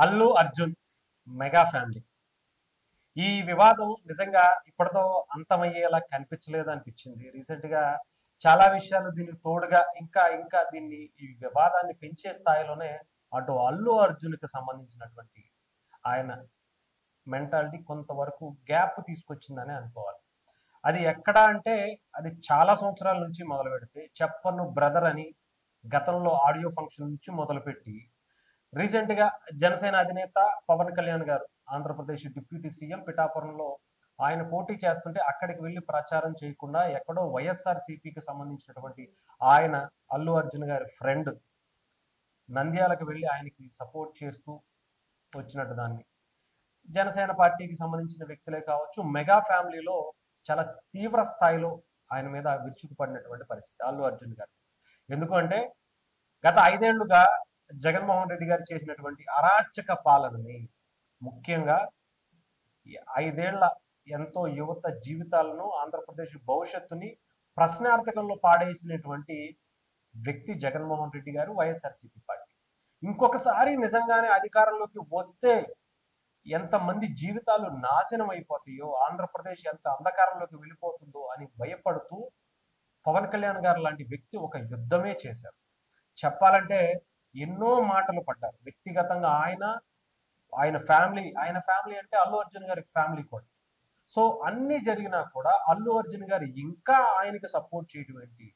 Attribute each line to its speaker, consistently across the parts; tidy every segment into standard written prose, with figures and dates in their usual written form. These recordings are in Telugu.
Speaker 1: Allu Arjun mega family. ఈ వివాదం నిజంగా ఇప్పటితో అంతమయ్యేలా కనిపించలేదు అనిపించింది. రీసెంట్ గా చాలా విషయాలు దీనికి తోడుగా ఇంకా ఇంకా దీన్ని ఈ వివాదాన్ని పెంచే స్థాయిలోనే అటు అల్లు అర్జున్ కి సంబంధించినటువంటి ఆయన మెంటాలిటీ కొంతవరకు గ్యాప్ తీసుకొచ్చిందని అనుకోవాలి. అది ఎక్కడ అంటే అది చాలా సంవత్సరాల నుంచి మొదలు పెడితే చెప్పను బ్రదర్ అని గతంలో ఆడియో ఫంక్షన్ నుంచి మొదలుపెట్టి రీసెంట్ గా జనసేన అధినేత పవన్ కళ్యాణ్ గారు ఆంధ్రప్రదేశ్ డిప్యూటీ సీఎం పిఠాపురంలో ఆయన పోటీ చేస్తుంటే అక్కడికి వెళ్లి ప్రచారం చేయకుండా ఎక్కడో వైఎస్ఆర్ సిపికి సంబంధించినటువంటి ఆయన అల్లు అర్జున్ గారి ఫ్రెండ్ నంద్యాలకు వెళ్లి ఆయనకి సపోర్ట్ చేస్తూ వచ్చినట్టు దాన్ని జనసేన పార్టీకి సంబంధించిన వ్యక్తులే కావచ్చు మెగా ఫ్యామిలీలో చాలా తీవ్ర స్థాయిలో ఆయన మీద విరుచుకుపడినటువంటి పరిస్థితి అల్లు అర్జున్ గారు. ఎందుకంటే గత 5 ఏళ్లుగా జగన్మోహన్ రెడ్డి గారు చేసినటువంటి అరాచక పాలనని, ముఖ్యంగా ఈ 5 ఏళ్ల ఎంతో యువత జీవితాలను, ఆంధ్రప్రదేశ్ భవిష్యత్తుని ప్రశ్నార్థకంలో పాడేసినటువంటి వ్యక్తి జగన్మోహన్ రెడ్డి గారు, వైఎస్ఆర్సీపీ పార్టీ. ఇంకొకసారి నిజంగానే అధికారంలోకి వస్తే ఎంతమంది జీవితాలు నాశనం అయిపోతాయో, ఆంధ్రప్రదేశ్ ఎంత అంధకారంలోకి వెళ్ళిపోతుందో అని భయపడుతూ పవన్ కళ్యాణ్ గారు లాంటి వ్యక్తి ఒక యుద్ధమే చేశారు. చెప్పాలంటే ఎన్నో మాటలు పడ్డారు వ్యక్తిగతంగా. ఆయన ఫ్యామిలీ అంటే అల్లు అర్జున్ గారి ఫ్యామిలీ కూడా. సో అన్ని జరిగినా కూడా అల్లు అర్జున్ గారు ఇంకా ఆయనకి సపోర్ట్ చేయడం ఏంటి?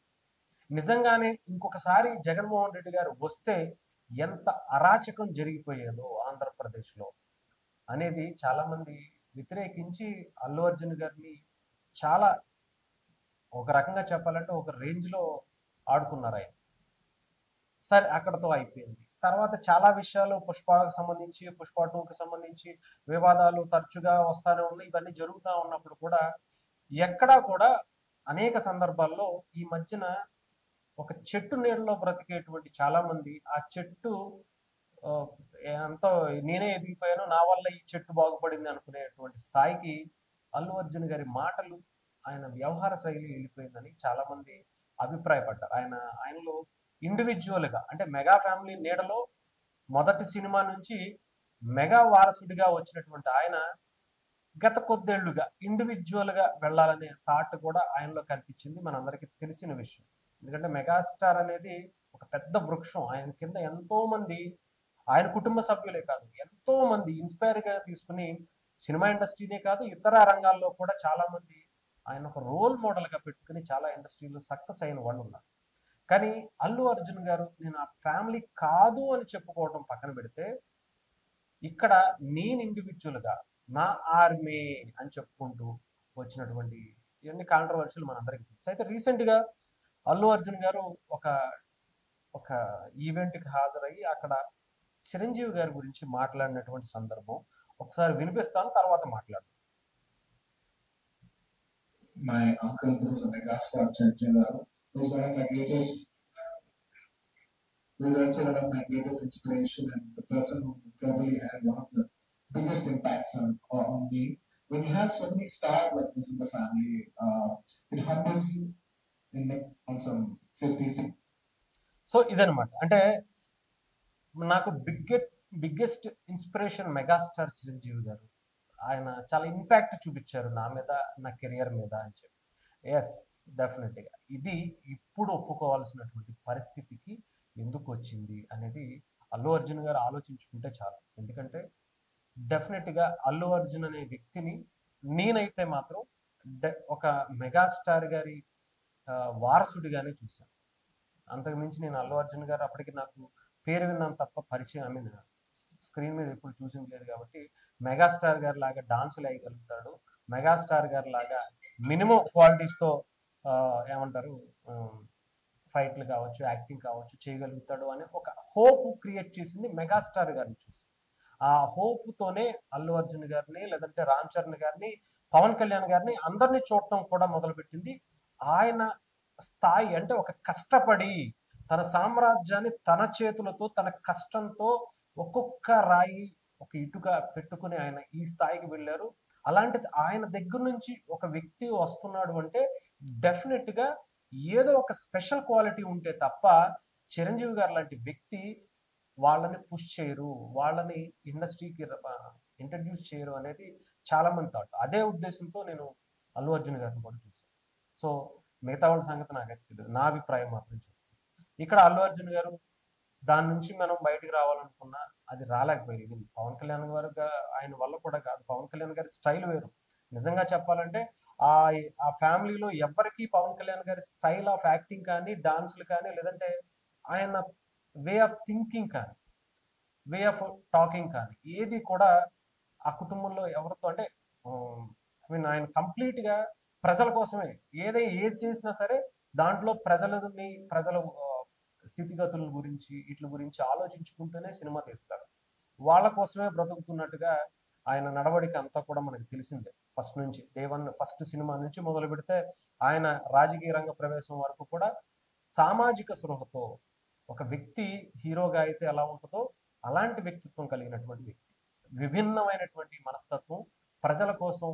Speaker 1: నిజంగానే ఇంకొకసారి జగన్మోహన్ రెడ్డి గారు వస్తే ఎంత అరాచకం జరిగిపోయేదో ఆంధ్రప్రదేశ్ లో అనేది చాలా మంది వ్యతిరేకించి అల్లు అర్జున్ గారిని చాలా, ఒక రకంగా చెప్పాలంటే ఒక రేంజ్ లో ఆడుకున్నారు ఆయన. సరే, అక్కడతో అయిపోయింది. తర్వాత చాలా విషయాలు పుష్పకి సంబంధించి, పుష్ప 2కి సంబంధించి వివాదాలు తరచుగా వస్తానే ఉన్నాయి. ఇవన్నీ జరుగుతూ ఉన్నప్పుడు కూడా ఎక్కడా కూడా అనేక సందర్భాల్లో ఈ మధ్యన ఒక చెట్టు నీడలో బ్రతికేటువంటి చాలా మంది ఆ చెట్టు ఆ, ఎంతో నేనే ఎదిగిపోయాను, నా వల్ల ఈ చెట్టు బాగుపడింది అనుకునేటువంటి స్థాయికి అల్లు అర్జున్ గారి మాటలు, ఆయన వ్యవహార శైలి వెళ్ళిపోయిందని చాలా మంది అభిప్రాయపడ్డారు. ఆయనలో ఇండివిజువల్ గా అంటే మెగా ఫ్యామిలీ నీడలో మొదటి సినిమా నుంచి మెగా వారసుడిగా వచ్చినటువంటి ఆయన గత కొద్దేళ్లుగా ఇండివిజువల్ గా వెళ్ళాలనే థాట్ కూడా ఆయనలో కనిపించింది, మనందరికీ తెలిసిన విషయం. ఎందుకంటే మెగాస్టార్ అనేది ఒక పెద్ద వృక్షం. ఆయన కింద ఎంతో మంది, ఆయన కుటుంబ సభ్యులే కాదు, ఎంతో మంది ఇన్స్పైర్ గా తీసుకుని సినిమా ఇండస్ట్రీనే కాదు ఇతర రంగాల్లో కూడా చాలా మంది ఆయన ఒక రోల్ మోడల్ గా పెట్టుకుని చాలా ఇండస్ట్రీలో సక్సెస్ అయిన వాళ్ళు ఉన్నారు. కానీ అల్లు అర్జున్ గారు నేను ఆ ఫ్యామిలీ కాదు అని చెప్పుకోవడం పక్కన పెడితే, ఇక్కడ నేను ఇండివిజువల్ గా నా ఆర్మీ అని చెప్పుకుంటూ వచ్చినటువంటి ఇవన్నీ కాంట్రవర్షియల్ మనందరికీ తెలుసు. అయితే రీసెంట్ గా అల్లు అర్జున్ గారు ఒక ఒక ఈవెంట్ కి హాజరయ్యి అక్కడ చిరంజీవి గారి గురించి మాట్లాడినటువంటి సందర్భం ఒకసారి వినిపిస్తాను, తర్వాత మాట్లాడదాం.
Speaker 2: My uncle, who is a megastar, Chanchana, was one of my greatest, who is also one of my greatest inspiration and the person who probably had one of the biggest impacts on me. When you have so many stars like this in the family, it humbles you in on some 50s.
Speaker 1: So ఇదనమాట, అంటే నాకు బిగ్గెస్ట్ ఇన్స్పిరేషన్ మెగాస్టార్ చిరంజీవి గారు. ఆయన చాలా ఇంపాక్ట్ చూపించారు నా మీద, నా కెరియర్ మీద అని చెప్పి. ఎస్, డెఫినెట్గా ఇది ఇప్పుడు ఒప్పుకోవాల్సినటువంటి పరిస్థితికి ఎందుకు వచ్చింది అనేది అల్లు అర్జున్ గారు ఆలోచించుకుంటే చాలు. ఎందుకంటే డెఫినెట్గా అల్లు అర్జున్ అనే వ్యక్తిని నేనైతే మాత్రం ఒక మెగాస్టార్ గారి వారసుడిగానే చూశాను. అంతకుమించి నేను అల్లు అర్జున్ గారు అప్పటికి నాకు పేరు విన్నాను తప్ప పరిచయం, ఐ మీన్ స్క్రీన్ మీద ఎప్పుడు చూసింది లేదు. కాబట్టి మెగాస్టార్ గారి లాగా డాన్సులు వేయగలుగుతాడు, మెగాస్టార్ గారి లాగా మినిమం క్వాలిటీస్తో ఏమంటారు ఫైట్లు కావచ్చు, యాక్టింగ్ కావచ్చు చేయగలుగుతాడు అని ఒక హోప్ క్రియేట్ చేసింది మెగాస్టార్ గారిని చూసి. ఆ హోప్ తోనే అల్లు అర్జున్ గారిని, లేదంటే రామ్ చరణ్ గారిని, పవన్ కళ్యాణ్ గారిని అందరినీ చూడటం కూడా మొదలుపెట్టింది. ఆయన స్థాయి అంటే ఒక కష్టపడి తన సామ్రాజ్యాన్ని తన చేతులతో తన కష్టంతో ఒక్కొక్క రాయి ఒక ఇటుక పెట్టుకుని ఆయన ఈ స్థాయికి వెళ్ళారు. అలాంటిది ఆయన దగ్గర నుంచి ఒక వ్యక్తి వస్తున్నాడు అంటే డెఫినెట్ గా ఏదో ఒక స్పెషల్ క్వాలిటీ ఉంటే తప్ప చిరంజీవి గారు లాంటి వ్యక్తి వాళ్ళని పుష్ చేయరు, వాళ్ళని ఇండస్ట్రీకి ఇంట్రడ్యూస్ చేయరు అనేది చాలా మంది థాట్. అదే ఉద్దేశంతో నేను అల్లు అర్జున్ గారిని కూడా చూసాను. సో మిగతా వాళ్ళ సంగతి నాకైతే తెలియదు, నా అభిప్రాయం మాత్రం చెప్తాను. ఇక్కడ అల్లు అర్జున్ గారు దాని నుంచి మనం బయటికి రావాలనుకున్నా అది రాలేకపోయారు. ఈవెన్ పవన్ కళ్యాణ్ గారు ఆయన వల్ల కూడా కాదు, పవన్ కళ్యాణ్ గారి స్టైల్ వేరు. నిజంగా చెప్పాలంటే ఆ ఆ ఫ్యామిలీలో ఎవరికి పవన్ కళ్యాణ్ గారి స్టైల్ ఆఫ్ యాక్టింగ్ కానీ, డాన్సులు కానీ, లేదంటే ఆయన వే ఆఫ్ థింకింగ్ కానీ, వే ఆఫ్ టాకింగ్ కానీ ఏది కూడా ఆ కుటుంబంలో ఎవరితో అంటే ఐ మీన్ ఆయన కంప్లీట్ గా ప్రజల కోసమే ఏది చేసినా సరే దాంట్లో ప్రజల స్థితిగతుల గురించి వీటి గురించి ఆలోచించుకుంటూనే సినిమా తీస్తారు. వాళ్ళ కోసమే బ్రతుకుతున్నట్టుగా ఆయన నడవడిక అంతా కూడా మనకి తెలిసిందే. ఫస్ట్ నుంచి డే వన్ ఫస్ట్ సినిమా నుంచి మొదలు పెడితే ఆయన రాజకీయ రంగ ప్రవేశం వరకు కూడా సామాజిక స్పృహతో ఒక వ్యక్తి హీరోగా అయితే ఎలా ఉంటుందో అలాంటి వ్యక్తిత్వం కలిగినటువంటి వ్యక్తి, విభిన్నమైనటువంటి మనస్తత్వం, ప్రజల కోసం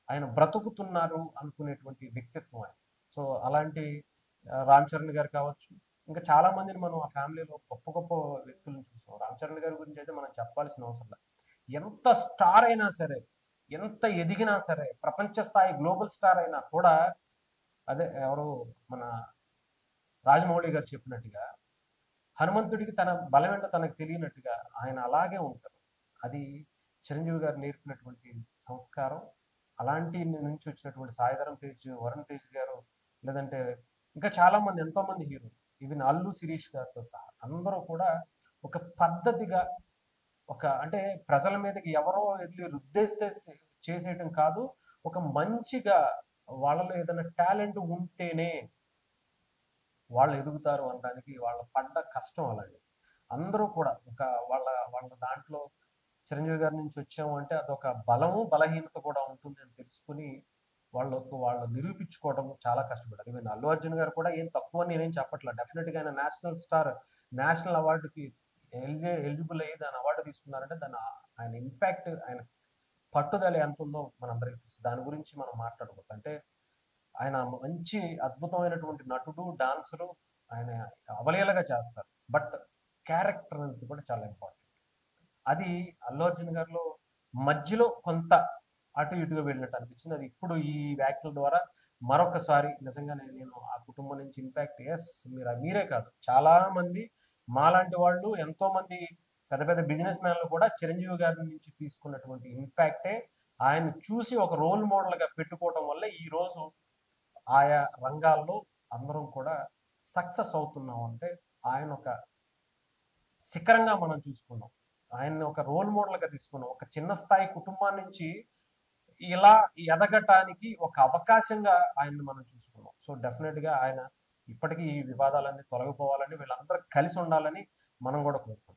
Speaker 1: ఆయన బ్రతుకుతున్నారు అనుకునేటువంటి వ్యక్తిత్వం ఆయన. సో అలాంటి రామ్ చరణ్ గారు కావచ్చు, ఇంకా చాలా మందిని మనం ఆ ఫ్యామిలీలో గొప్ప గొప్ప వ్యక్తులను చూసాం. రామ్ చరణ్ గారి గురించి అయితే మనం చెప్పాల్సిన అవసరం లేదు. ఎంత స్టార్ అయినా సరే, ఎంత ఎదిగినా సరే, ప్రపంచ స్థాయి గ్లోబల్ స్టార్ అయినా కూడా అదే ఎవరు మన రాజమౌళి గారు చెప్పినట్టుగా హనుమంతుడికి తన బలమేంటో తనకు తెలియనట్టుగా ఆయన అలాగే ఉంటారు. అది చిరంజీవి గారు నేర్పినటువంటి సంస్కారం. అలాంటి నుంచి వచ్చినటువంటి సాయిధరం తేజ్, వరుణ్ తేజ్ గారు, లేదంటే ఇంకా చాలా మంది ఎంతో మంది హీరోలు, ఈవెన్ అల్లు శిరీష్ గారితో సహా అందరూ కూడా ఒక పద్ధతిగా అంటే ప్రజల మీదకి ఎవరో వెళ్ళి రుద్దేస్తే చేసేయటం కాదు, ఒక మంచిగా వాళ్ళలో ఏదైనా టాలెంట్ ఉంటేనే వాళ్ళు ఎదుగుతారు అనడానికి వాళ్ళ పడ్డ కష్టం అలాంటి. అందరూ కూడా ఒక వాళ్ళ వాళ్ళ దాంట్లో చిరంజీవి గారి నుంచి వచ్చాము అంటే అదొక బలము బలహీనత కూడా ఉంటుంది అని తెలుసుకుని వాళ్ళు నిరూపించుకోవడం చాలా కష్టపడ్డారు. ఈవెన్ అల్లు అర్జున్ గారు కూడా ఏం తక్కువ నేనేం చెప్పట్లేదు. డెఫినెట్గా ఆయన నేషనల్ స్టార్, నేషనల్ అవార్డుకి ఎలిజిబుల్ అయ్యి దాని అవార్డు తీసుకున్నారంటే దాని ఆయన ఇంపాక్ట్, ఆయన పట్టుదల ఎంత ఉందో మనందరికీ తెలుసు. దాని గురించి మనం మాట్లాడకూడదు. అంటే ఆయన మంచి అద్భుతమైనటువంటి నటుడు, డాన్సరు, ఆయన అవలీలగా చేస్తారు. బట్ క్యారెక్టర్ అనేది కూడా చాలా ఇంపార్టెంట్. అది అల్లు అర్జున్ గారిలో మధ్యలో కొంత అటు ఇటుగా వెళ్ళినట్టు అనిపించింది. అది ఇప్పుడు ఈ వ్యాఖ్యల ద్వారా మరొకసారి నిజంగానే నేను ఆ కుటుంబం నుంచి ఇంపాక్ట్ మీరే కాదు చాలా మంది మాలాంటి వాళ్ళు, ఎంతో మంది పెద్ద పెద్ద బిజినెస్ మ్యాన్లు కూడా చిరంజీవి గారి నుంచి తీసుకున్నటువంటి ఇంపాక్టే ఆయన చూసి ఒక రోల్ మోడల్ గా పెట్టుకోవడం వల్ల ఈ రోజు ఆయా రంగాల్లో అందరం కూడా సక్సెస్ అవుతున్నాం. అంటే ఆయన ఒక శిఖరంగా మనం చూసుకున్నాం, ఆయన్ని ఒక రోల్ మోడల్ గా తీసుకున్నాం. ఒక చిన్న స్థాయి కుటుంబం నుంచి ఇలా ఎదగటానికి ఒక అవకాశంగా ఆయన్ని మనం చూసుకున్నాం. సో డెఫినెట్ గా ఆయన ఇప్పటికీ ఈ వివాదాలన్నీ తొలగిపోవాలని, వీళ్ళందరూ కలిసి ఉండాలని మనం కూడా కోరుకుంటాం.